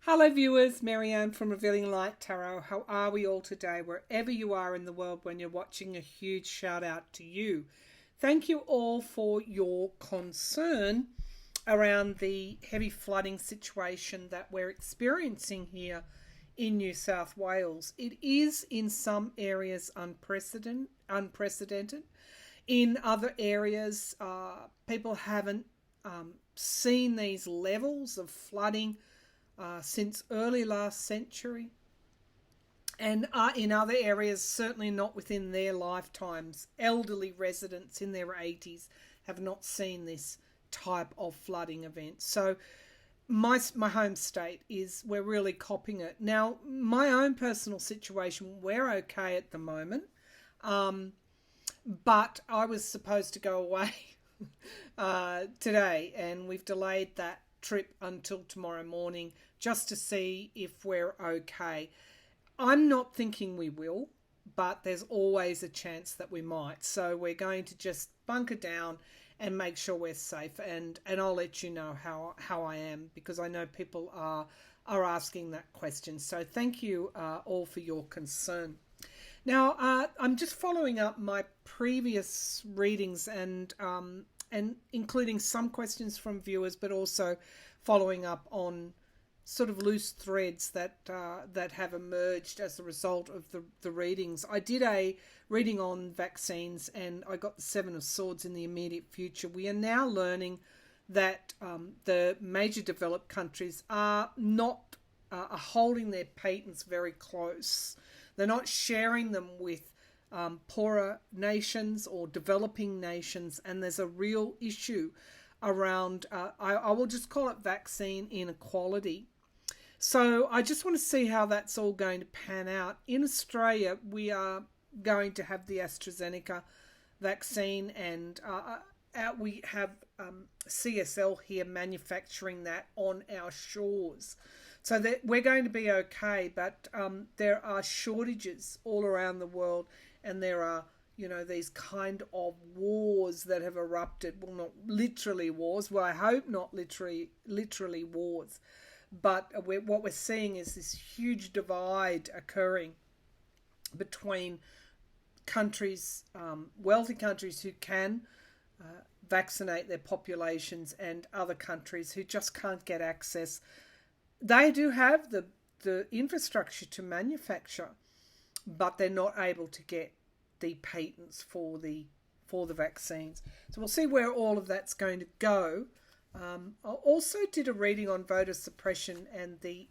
Hello, viewers. Marianne from Revealing Light Tarot. How are we all today? Wherever you are in the world when you're watching, a huge shout out to you. Thank you all for your concern around the heavy flooding situation that we're experiencing here in New South Wales. It is in some areas unprecedented. In other areas, people haven't seen these levels of flooding since early last century, and in other areas certainly not within their lifetimes. Elderly residents in their 80s have not seen this type of flooding event. So my home state we're really copping it. Now, my own personal situation, we're okay at the moment, but I was supposed to go away today, and we've delayed that trip until tomorrow morning just to see if we're okay. I'm not thinking we will, but there's always a chance that we might. So we're going to just bunker down and make sure we're safe, and I'll let you know how I am, because I know people are asking that question. So thank you all for your concern. Now, I'm just following up my previous readings and including some questions from viewers, but also following up on sort of loose threads that have emerged as a result of the readings. I did a reading on vaccines, and I got the Seven of Swords in the immediate future. We are now learning that the major developed countries are not holding their patents very close. They're not sharing them with poorer nations or developing nations, and there's a real issue around, I will just call it vaccine inequality. So I just want to see how that's all going to pan out. In Australia, we are going to have the AstraZeneca vaccine, and we have CSL here manufacturing that on our shores. So that we're going to be okay, but there are shortages all around the world, and there are, these kind of wars that have erupted. Well, not literally wars. Well, I hope not literally wars. But what we're seeing is this huge divide occurring between countries, wealthy countries who can vaccinate their populations, and other countries who just can't get access. They do have the infrastructure to manufacture, but they're not able to get the patents for the vaccines. So we'll see where all of that's going to go. I also did a reading on voter suppression and the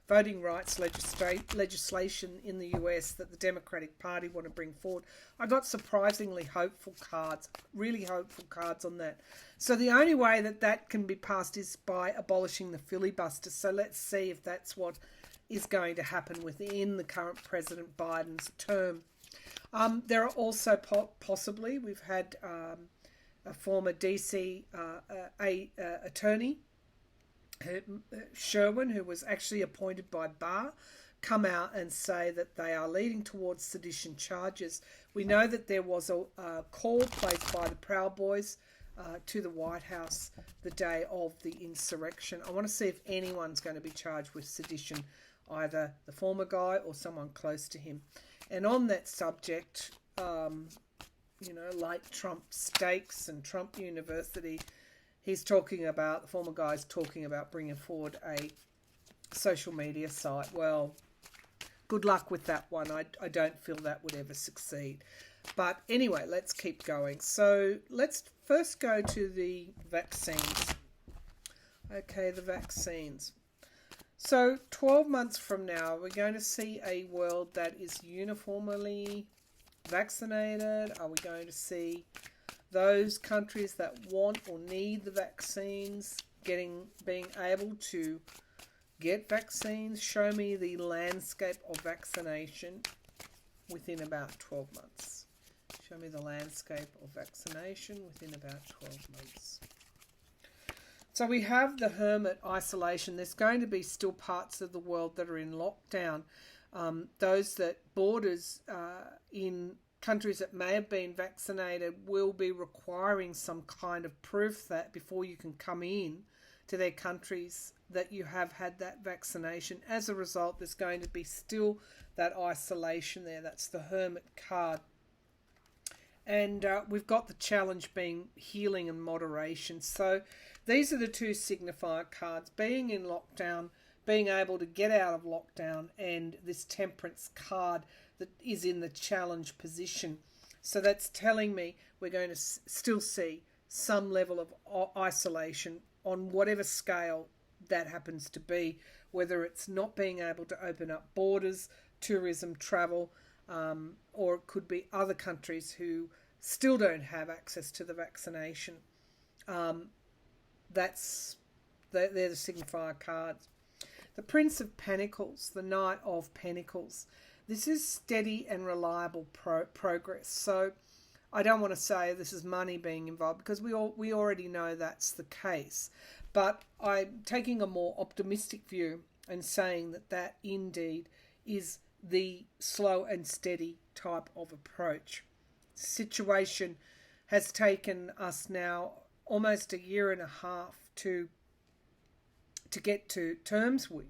voting rights legislation in the US that the Democratic Party want to bring forward. I got surprisingly hopeful cards, really hopeful cards on that. So the only way that can be passed is by abolishing the filibuster. So let's see if that's what is going to happen within the current President Biden's term. There are also possibly, we've had a former DC attorney, Sherwin, who was actually appointed by Barr, come out and say that they are leading towards sedition charges. We know that there was a call placed by the Proud Boys to the White House the day of the insurrection. I want to see if anyone's going to be charged with sedition, either the former guy or someone close to him. And on that subject, like Trump Stakes and Trump University, the former guy's talking about bringing forward a social media site. Well, good luck with that one. I don't feel that would ever succeed. But anyway, let's keep going. So let's first go to the vaccines. Okay, the vaccines. So 12 months from now, we're going to see a world that is uniformly vaccinated. Are we going to see those countries that want or need the vaccines being able to get vaccines? Show me the landscape of vaccination within about 12 months. Show me the landscape of vaccination within about 12 months. So we have the hermit isolation. There's going to be still parts of the world that are in lockdown. Those that borders in countries that may have been vaccinated will be requiring some kind of proof that before you can come in to their countries that you have had that vaccination. As a result, there's going to be still that isolation there. That's the Hermit card. And we've got the challenge being healing and moderation. So these are the two signifier cards. Being in lockdown, being able to get out of lockdown, and this Temperance card that is in the challenge position. So that's telling me we're going to still see some level of isolation on whatever scale that happens to be, whether it's not being able to open up borders, tourism, travel, or it could be other countries who still don't have access to the vaccination. They're the signifier cards. The Prince of Pentacles, the Knight of Pentacles. This is steady and reliable progress. So I don't want to say this is money being involved, because we already know that's the case. But I'm taking a more optimistic view and saying that indeed is the slow and steady type of approach. Situation has taken us now almost a year and a half to get to terms with.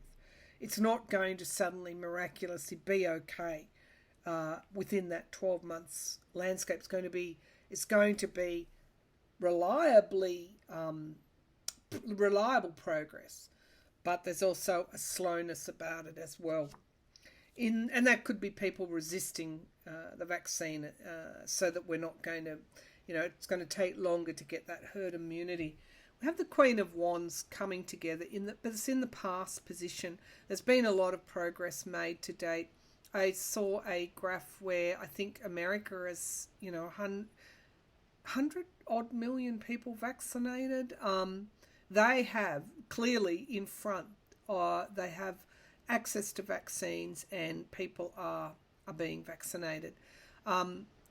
It's not going to suddenly miraculously be okay within that 12 months landscape. It's going to be reliable progress, but there's also a slowness about it as well. And that could be people resisting the vaccine, so that we're not going to, it's going to take longer to get that herd immunity. We have the Queen of Wands coming together, but it's in the past position. There's been a lot of progress made to date. I saw a graph where I think America is, 100 odd million people vaccinated. They have clearly in front, they have access to vaccines, and people are being vaccinated.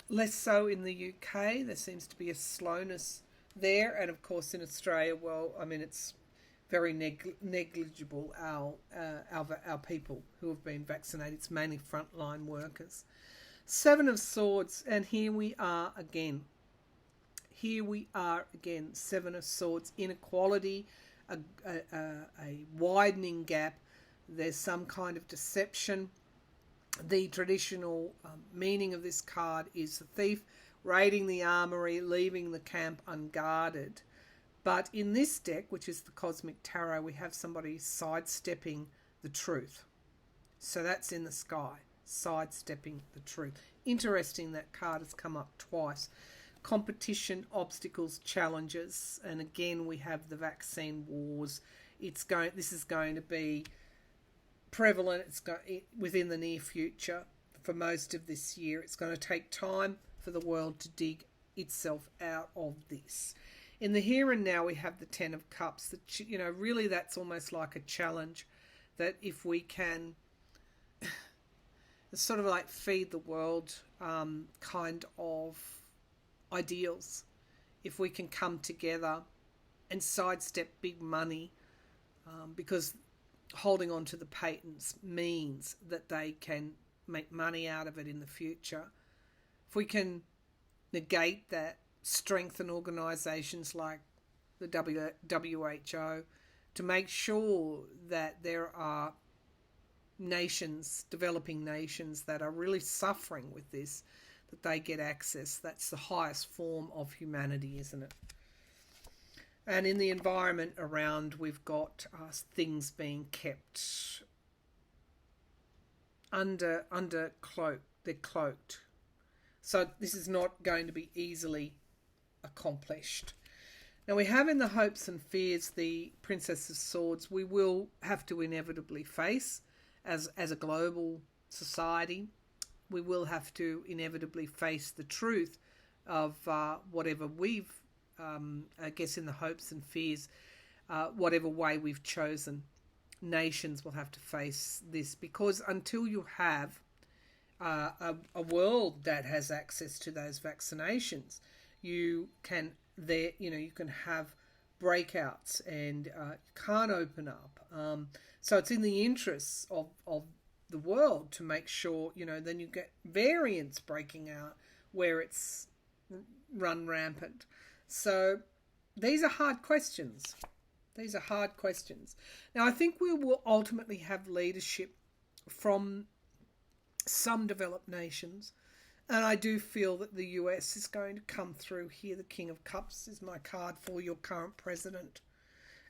Less so in the UK. There seems to be a slowness there, and of course in Australia, it's very negligible, our people who have been vaccinated. It's mainly frontline workers. Seven of Swords, and here we are again. Seven of Swords, inequality, a widening gap. There's some kind of deception. The traditional meaning of this card is the thief raiding the armory, leaving the camp unguarded. But in this deck, which is the Cosmic Tarot, we have somebody sidestepping the truth. So that's in the sky, sidestepping the truth. Interesting, that card has come up twice. Competition, obstacles, challenges, and again we have the vaccine wars. This is going to be prevalent. Within the near future for most of this year. It's going to take time for the world to dig itself out of this. In the here and now, we have the Ten of Cups. Really that's almost like a challenge, that if we can, it's sort of like feed the world kind of ideals. If we can come together and sidestep big money, because holding on to the patents means that they can make money out of it in the future. If we can negate that, strengthen organisations like the WHO to make sure that there are nations, developing nations, that are really suffering with this, that they get access. That's the highest form of humanity, isn't it? And in the environment around, we've got things being kept under cloak. They're cloaked. So this is not going to be easily accomplished. Now we have in the hopes and fears the Princess of Swords. We will have to inevitably face, as a global society, we will have to inevitably face the truth of whatever we've, I guess in the hopes and fears, whatever way we've chosen. Nations will have to face this, because until you have a world that has access to those vaccinations, you can have breakouts, and you can't open up. So it's in the interests of the world to make sure, then you get variants breaking out where it's run rampant. So these are hard questions. These are hard questions. Now, I think we will ultimately have leadership from some developed nations. And I do feel that the US is going to come through here. The King of Cups is my card for your current president.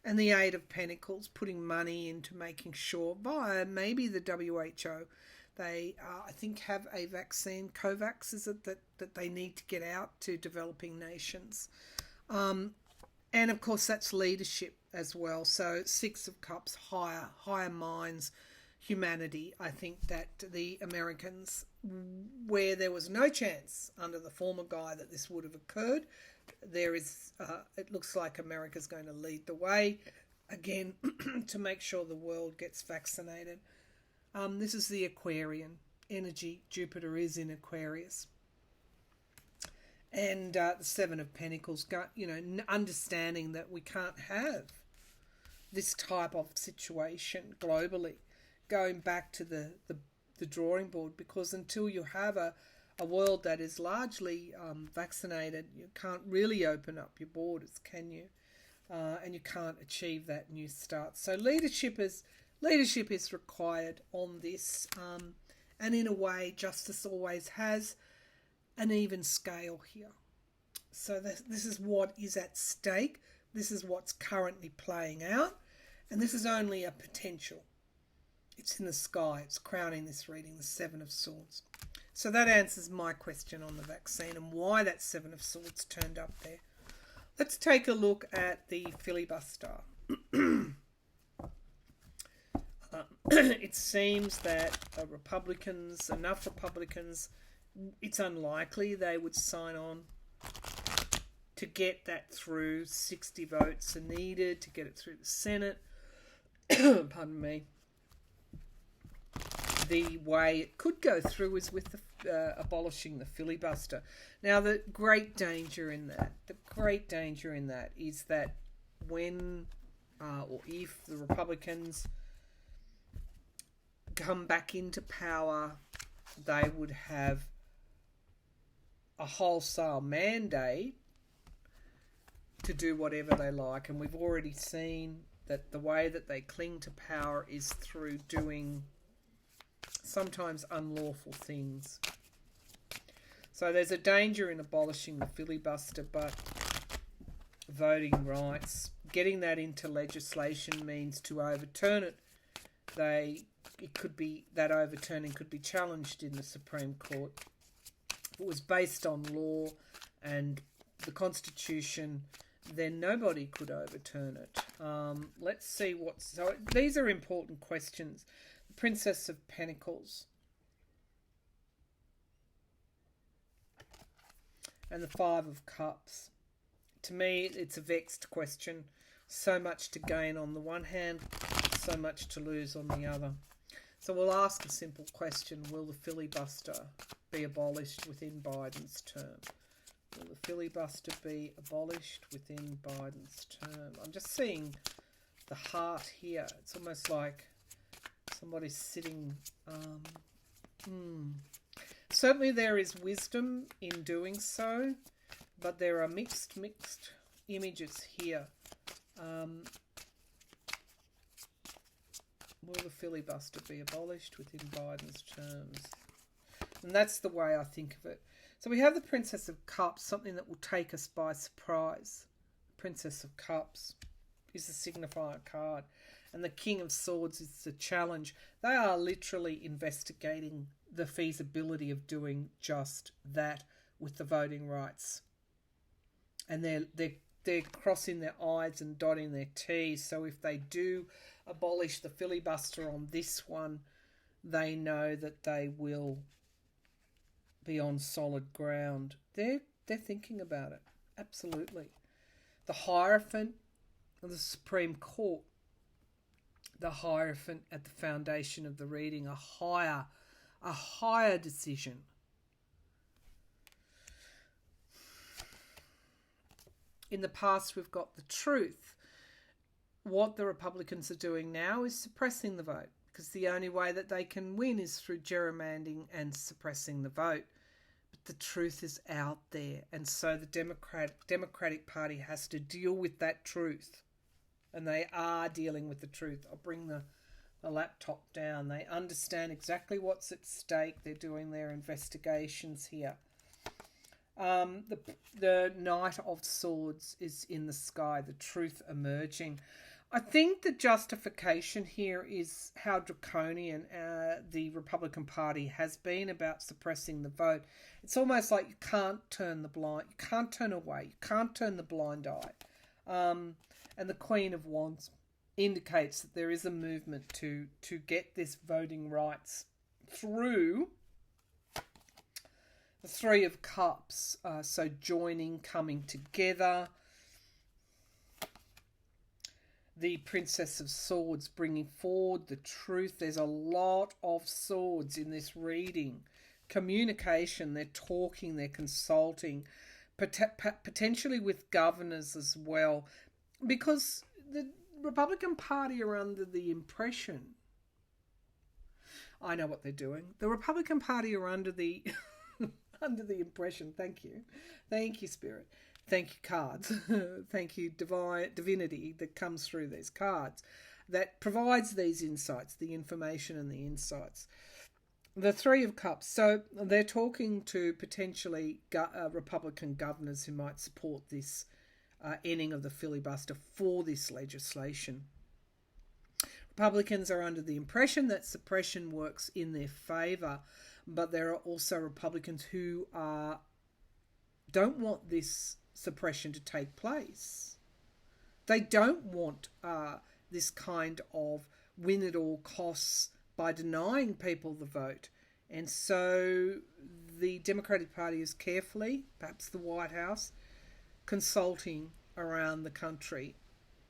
And the Eight of Pentacles, putting money into making sure, via maybe the WHO, they, I think, have a vaccine. COVAX, is it, that they need to get out to developing nations. And, of course, that's leadership as well. So Six of Cups, higher minds, humanity. I think that the Americans, where there was no chance under the former guy that this would have occurred, there is, it looks like America's going to lead the way again to make sure the world gets vaccinated. This is the Aquarian energy. Jupiter is in Aquarius. And the Seven of Pentacles, understanding that we can't have this type of situation globally, going back to the drawing board, because until you have a world that is largely vaccinated, you can't really open up your borders, can you? And you can't achieve that new start. So leadership is required on this, and in a way, justice always has an even scale here. So this is what is at stake. This is what's currently playing out, and this is only a potential. It's in the sky. It's crowning this reading, the Seven of Swords. So that answers my question on the vaccine and why that Seven of Swords turned up there. Let's take a look at the filibuster. It seems that enough Republicans, it's unlikely they would sign on to get that through. 60 votes are needed to get it through the Senate. Pardon me. The way it could go through is with abolishing the filibuster. Now, the great danger in that is that when or if the Republicans come back into power, they would have a wholesale mandate to do whatever they like. And we've already seen that the way that they cling to power is through doing sometimes unlawful things. So there's a danger in abolishing the filibuster, but voting rights, getting that into legislation means to overturn it. That overturning could be challenged in the Supreme Court. If it was based on law and the Constitution, then nobody could overturn it. Let's see so these are important questions. The Princess of Pentacles and the Five of Cups. To me, it's a vexed question. So much to gain on the one hand, so much to lose on the other. So we'll ask a simple question. Will the filibuster be abolished within Biden's term? Will the filibuster be abolished within Biden's term? I'm just seeing the heart here. It's almost like somebody's sitting... Certainly there is wisdom in doing so, but there are mixed images here. Will the filibuster be abolished within Biden's terms? And that's the way I think of it. So we have the Princess of Cups, something that will take us by surprise. Princess of Cups is the signifier card. And the King of Swords is the challenge. They are literally investigating the feasibility of doing just that with the voting rights. And they're crossing their I's and dotting their T's. So if they do abolish the filibuster on this one, they know that they will be on solid ground. They're thinking about it. Absolutely. The Hierophant of the Supreme Court. The Hierophant at the foundation of the reading. A higher decision. In the past, we've got the Truth. What the Republicans are doing now is suppressing the vote, because the only way that they can win is through gerrymandering and suppressing the vote. But the truth is out there, and so the Democratic Party has to deal with that truth and they are dealing with the truth. I'll bring the laptop down. They understand exactly what's at stake. They're doing their investigations here. The Knight of Swords is in the sky, the truth emerging. I think the justification here is how draconian the Republican Party has been about suppressing the vote. It's almost like you can't turn away, you can't turn the blind eye. And the Queen of Wands indicates that there is a movement to get this voting rights through. The Three of Cups, so joining, coming together. The Princess of Swords bringing forward the truth. There's a lot of swords in this reading. Communication, they're talking, they're consulting, potentially with governors as well. Because the Republican Party are under the impression, I know what they're doing. The Republican Party are under the under the impression, thank you Spirit, thank you cards, thank you divinity that comes through these cards, that provides these insights, the information and the insights. The Three of Cups, so they're talking to potentially Republican governors who might support this ending of the filibuster for this legislation. Republicans are under the impression that suppression works in their favour, but there are also Republicans who don't want this suppression to take place. They don't want this kind of win at all costs by denying people the vote. And so the Democratic Party is carefully, perhaps the White House, consulting around the country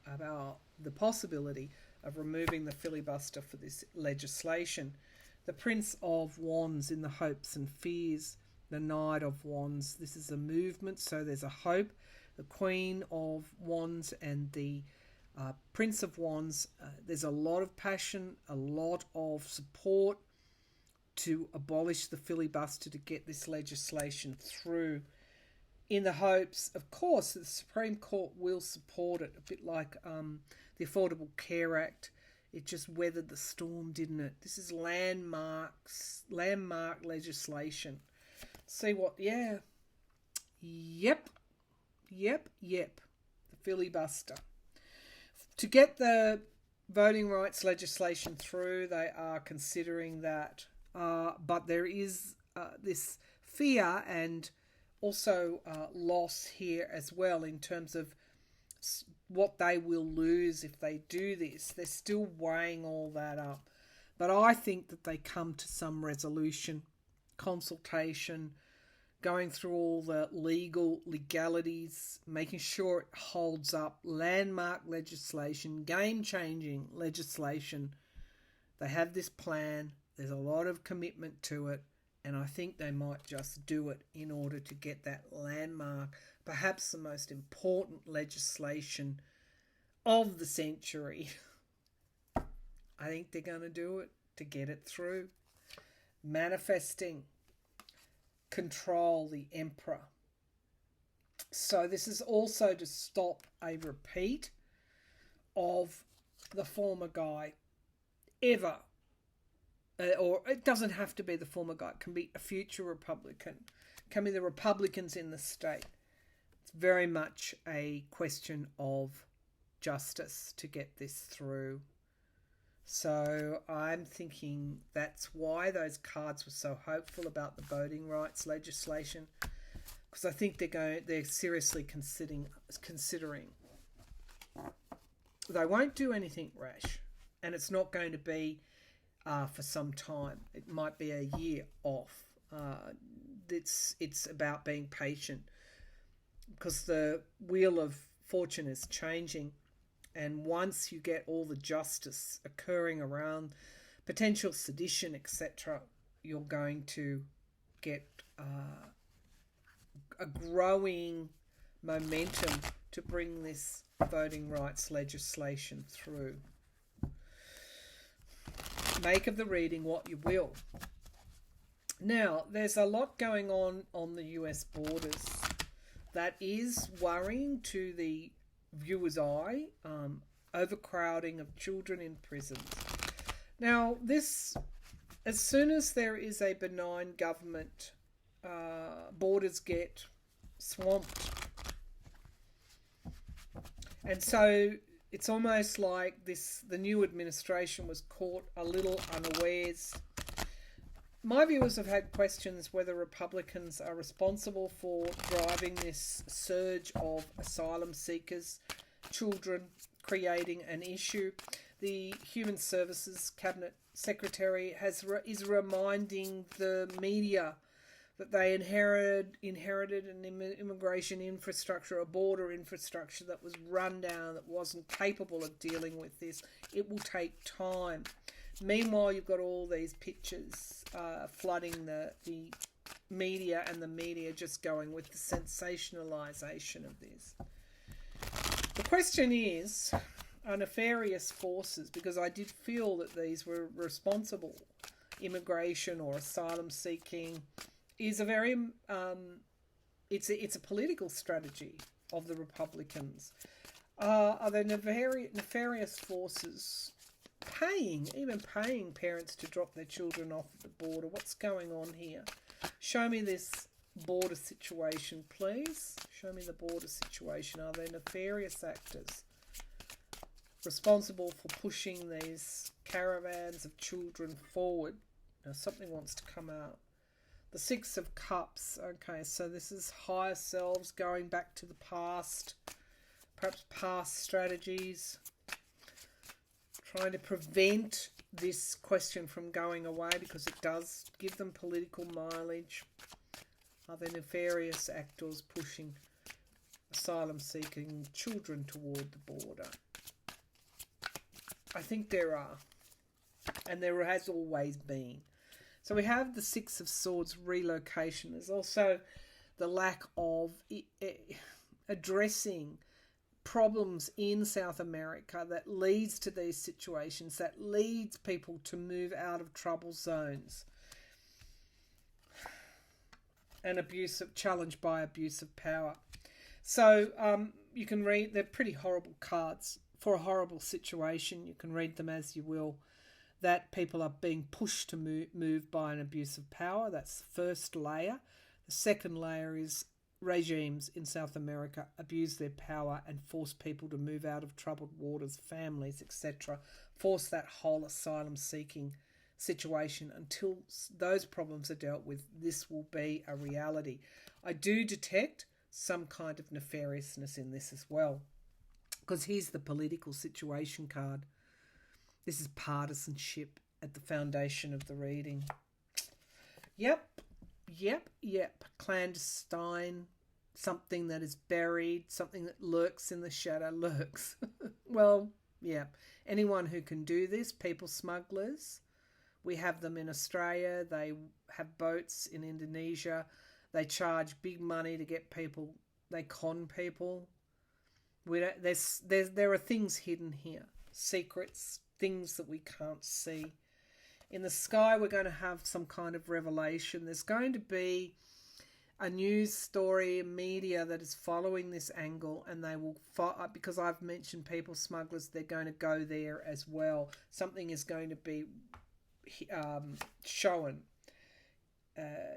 about the possibility of removing the filibuster for this legislation. The Prince of Wands in the hopes and fears. The Knight of Wands. This is a movement, so there's a hope. The Queen of Wands and the Prince of Wands. There's a lot of passion, a lot of support to abolish the filibuster, to get this legislation through, in the hopes, of course, that the Supreme Court will support it, a bit like the Affordable Care Act. It just weathered the storm, didn't it? This is landmark legislation. See what? Yeah. Yep. The filibuster. To get the voting rights legislation through, they are considering that. But there is this fear and also loss here as well in terms of what they will lose if they do this. They're still weighing all that up. But I think that they come to some resolution, consultation, going through all the legalities, making sure it holds up, landmark legislation, game-changing legislation. They have this plan. There's a lot of commitment to it. And I think they might just do it in order to get that landmark, perhaps the most important legislation of the century. I think they're going to do it to get it through. Manifesting control, the Emperor. So this is also to stop a repeat of the former guy ever. Or it doesn't have to be the former guy. It can be a future Republican. It can be the Republicans in the state. It's very much a question of justice to get this through. So I'm thinking that's why those cards were so hopeful about the voting rights legislation, because I think they're seriously considering. They won't do anything rash, and it's not going to be for some time. It might be a year off. It's about being patient, because the wheel of fortune is changing, and once you get all the justice occurring around potential sedition, etc., you're going to get a growing momentum to bring this voting rights legislation through. Make of the reading what you will. Now, there's a lot going on the US borders that is worrying to the viewer's eye. overcrowding of children in prisons. Now, this, as soon as there is a benign government, borders get swamped. And so it's almost like the new administration was caught a little unawares. My viewers have had questions whether Republicans are responsible for driving this surge of asylum seekers, children, creating an issue. The Human Services Cabinet Secretary is reminding the media that they inherited an immigration infrastructure, a border infrastructure that was run down, that wasn't capable of dealing with this. It will take time. Meanwhile, you've got all these pictures flooding the media, and the media just going with the sensationalisation of this. The question is, are nefarious forces, because I did feel that these were responsible, immigration or asylum seeking, is a very it's a political strategy of the Republicans. Are there nefarious forces even paying parents to drop their children off at the border? What's going on here? Show me this border situation, please. Show me the border situation. Are there nefarious actors responsible for pushing these caravans of children forward? Now, something wants to come out. The Six of Cups. Okay, so this is higher selves going back to the past, perhaps past strategies, trying to prevent this question from going away because it does give them political mileage. Are there nefarious actors pushing asylum-seeking children toward the border? I think there are, and there has always been. So we have the Six of Swords, relocation. There's also the lack of addressing problems in South America that leads to these situations, that leads people to move out of trouble zones. And challenged by abuse of power. So you can read, they're pretty horrible cards for a horrible situation. You can read them as you will. That people are being pushed to move by an abuse of power. That's the first layer. The second layer is regimes in South America abuse their power and force people to move out of troubled waters, families, etc. Force that whole asylum-seeking situation until those problems are dealt with. This will be a reality. I do detect some kind of nefariousness in this as well, because here's the political situation card. This is partisanship at the foundation of the reading. Yep. Clandestine, something that is buried, something that lurks in the shadow, lurks. Well, yeah. Anyone who can do this, people smugglers. We have them in Australia. They have boats in Indonesia. They charge big money to get people. They con people. There are things hidden here, secrets, things that we can't see. In the sky, we're going to have some kind of revelation. There's going to be a news story, a media that is following this angle, and they will, because I've mentioned people smugglers, they're going to go there as well. Something is going to be shown.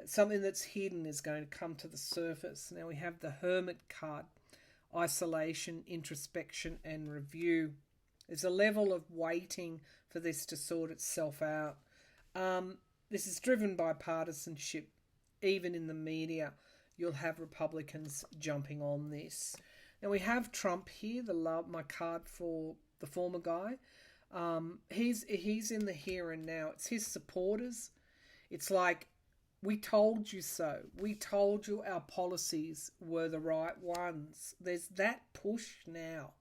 Something that's hidden is going to come to the surface. Now we have the Hermit card. Isolation, introspection, and review. There's a level of waiting for this to sort itself out. This is driven by partisanship. Even in the media, you'll have Republicans jumping on this. Now we have Trump here, my card for the former guy. He's in the here and now. It's his supporters. It's like, we told you so. We told you our policies were the right ones. There's that push now.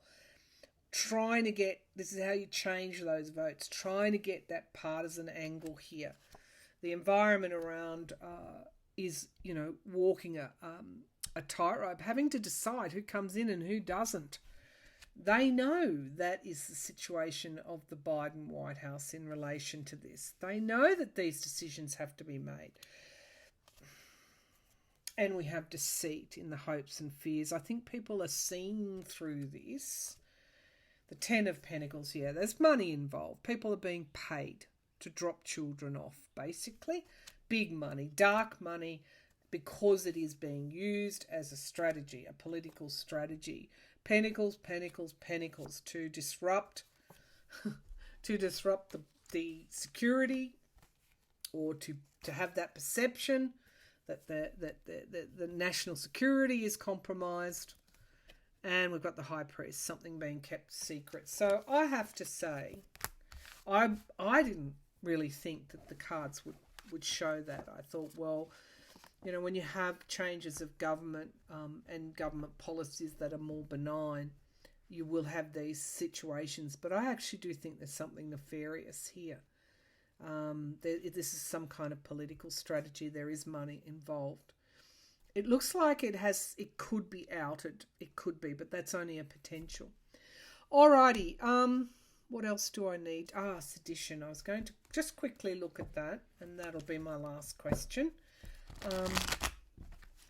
This is how you change those votes, trying to get that partisan angle here. The environment around is, walking a tightrope, having to decide who comes in and who doesn't. They know that is the situation of the Biden White House in relation to this. They know that these decisions have to be made. And we have deceit in the hopes and fears. I think people are seeing through this. The Ten of Pentacles, yeah, there's money involved. People are being paid to drop children off, basically. Big money, dark money, because it is being used as a strategy, a political strategy. Pentacles, pentacles, pentacles to disrupt the security, or to have that perception that the national security is compromised. And we've got the High Priest, something being kept secret. So I have to say, I didn't really think that the cards would show that. I thought, well, you know, when you have changes of government and government policies that are more benign, you will have these situations. But I actually do think there's something nefarious here. This is some kind of political strategy. There is money involved. It looks like it could be outed. It could be, but that's only a potential. Alrighty. What else do I need? Sedition. I was going to just quickly look at that, and that'll be my last question.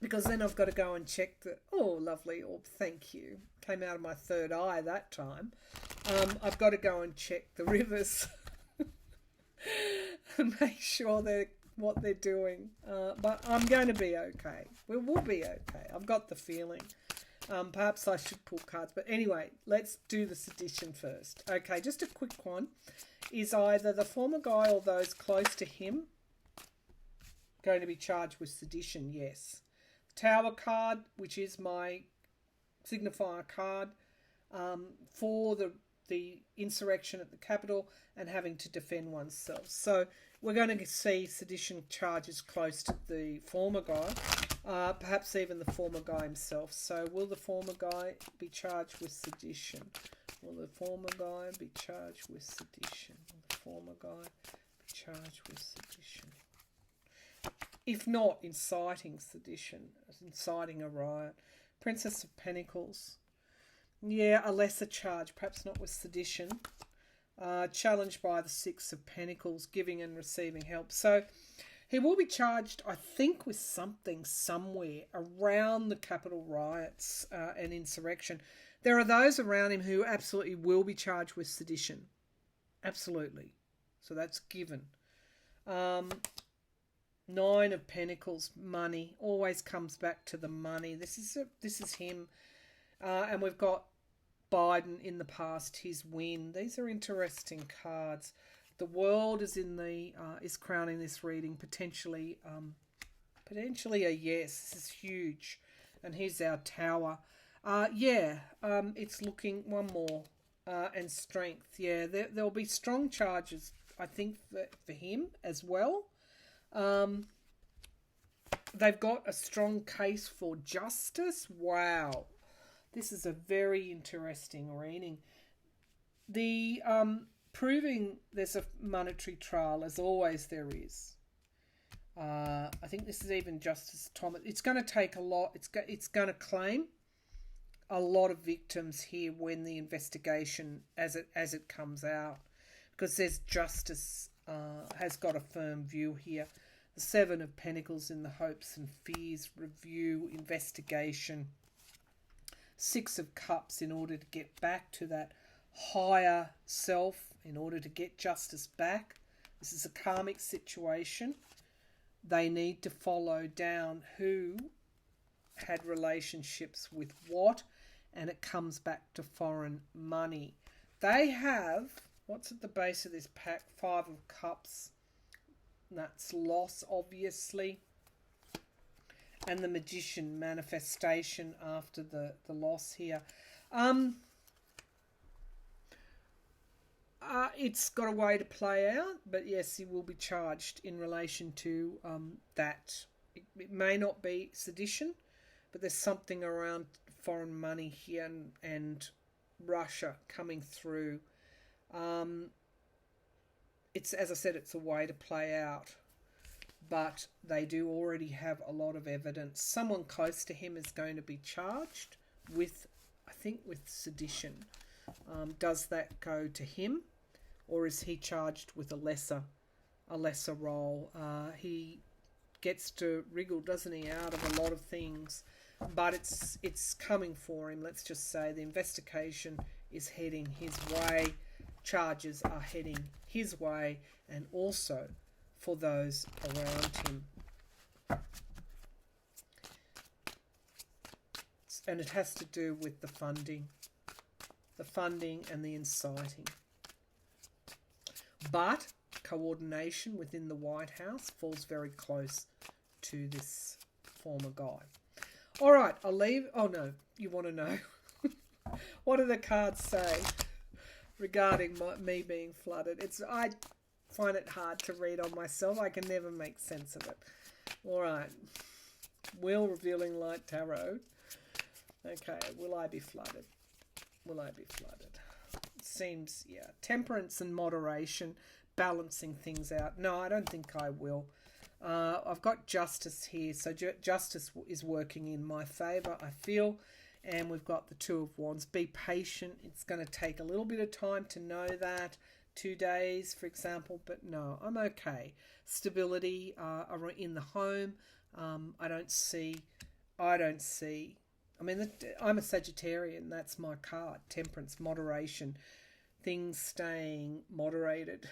Because then I've got to go and check the... Oh, lovely. Oh, thank you. Came out of my third eye that time. I've got to go and check the rivers and make sure what they're doing. But I'm going to be okay. We will be okay. I've got the feeling. Perhaps I should pull cards. But anyway, let's do the Sedition first. Okay, just a quick one. Is either the former guy or those close to him going to be charged with sedition? Yes. Tower card, which is my signifier card for the insurrection at the Capitol and having to defend oneself. So we're going to see sedition charges close to the former guy, perhaps even the former guy himself. So will the former guy be charged with sedition? Will the former guy be charged with sedition? Will the former guy be charged with sedition? If not, inciting sedition, inciting a riot. Princess of Pentacles. Yeah, a lesser charge, perhaps not with sedition. Challenged by the Six of Pentacles, giving and receiving help. So he will be charged, I think, with something somewhere around the Capitol riots and insurrection. There are those around him who absolutely will be charged with sedition. Absolutely. So that's given. Nine of Pentacles, money. Always comes back to the money. This is him. And we've got Biden in the past, his win. These are interesting cards. The World is is crowning this reading. Potentially a yes. This is huge. And here's our Tower. It's looking one more. And strength. Yeah, there'll be strong charges, I think, for him as well. They've got a strong case for justice. Wow. This is a very interesting reading. The proving there's a monetary trial, as always there is. I think this is even Justice Thomas. It's going to take a lot. It's going to claim a lot of victims here when the investigation, as it comes out, because there's justice has got a firm view here. The Seven of Pentacles in the hopes and fears review investigation. Six of Cups in order to get back to that higher self, in order to get justice back. This is a karmic situation. They need to follow down who had relationships with what, and it comes back to foreign money. They have, what's at the base of this pack? Five of Cups. That's loss, obviously. And the Magician, manifestation after the loss here. It's got a way to play out, but yes, he will be charged in relation to that. It may not be sedition, but there's something around foreign money here and Russia coming through. It's, as I said, it's a way to play out, but they do already have a lot of evidence. Someone close to him is going to be charged with, I think, with sedition. Does that go to him, or is he charged with a lesser role? He gets to wriggle, doesn't he, out of a lot of things, but it's coming for him. Let's just say the investigation is heading his way. Charges are heading his way, and also for those around him. And it has to do with the funding and the inciting. But coordination within the White House falls very close to this former guy. All right, I'll leave. Oh no, you want to know? What do the cards say regarding me being flooded? I find it hard to read on myself. I can never make sense of it. All right, Wheel Revealing Light Tarot. Okay, will I be flooded? Will I be flooded? It seems, yeah, temperance and moderation, balancing things out. No, I don't think I will. I've got justice here, so justice is working in my favour, I feel. And we've got the Two of Wands. Be patient. It's going to take a little bit of time to know that. 2 days, for example. But no, I'm okay. Stability in the home. I don't see. I mean, I'm a Sagittarian. That's my card. Temperance, moderation. Things staying moderated.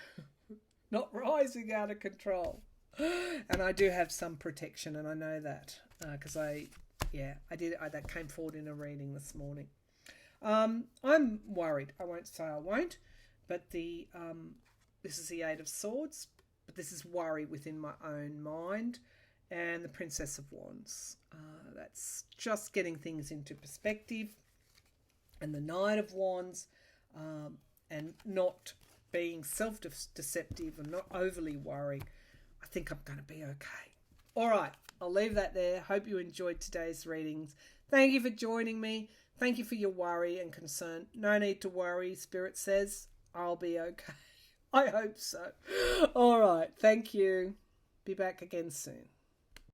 Not rising out of control. And I do have some protection, and I know that. Because that came forward in a reading this morning. I'm worried. I won't say I won't. But this is the Eight of Swords. But this is worry within my own mind. And the Princess of Wands. That's just getting things into perspective. And the Knight of Wands. And not being self-deceptive and not overly worrying. I think I'm going to be okay. All right. I'll leave that there. Hope you enjoyed today's readings. Thank you for joining me. Thank you for your worry and concern. No need to worry. Spirit says I'll be okay. I hope so. All right. Thank you. Be back again soon.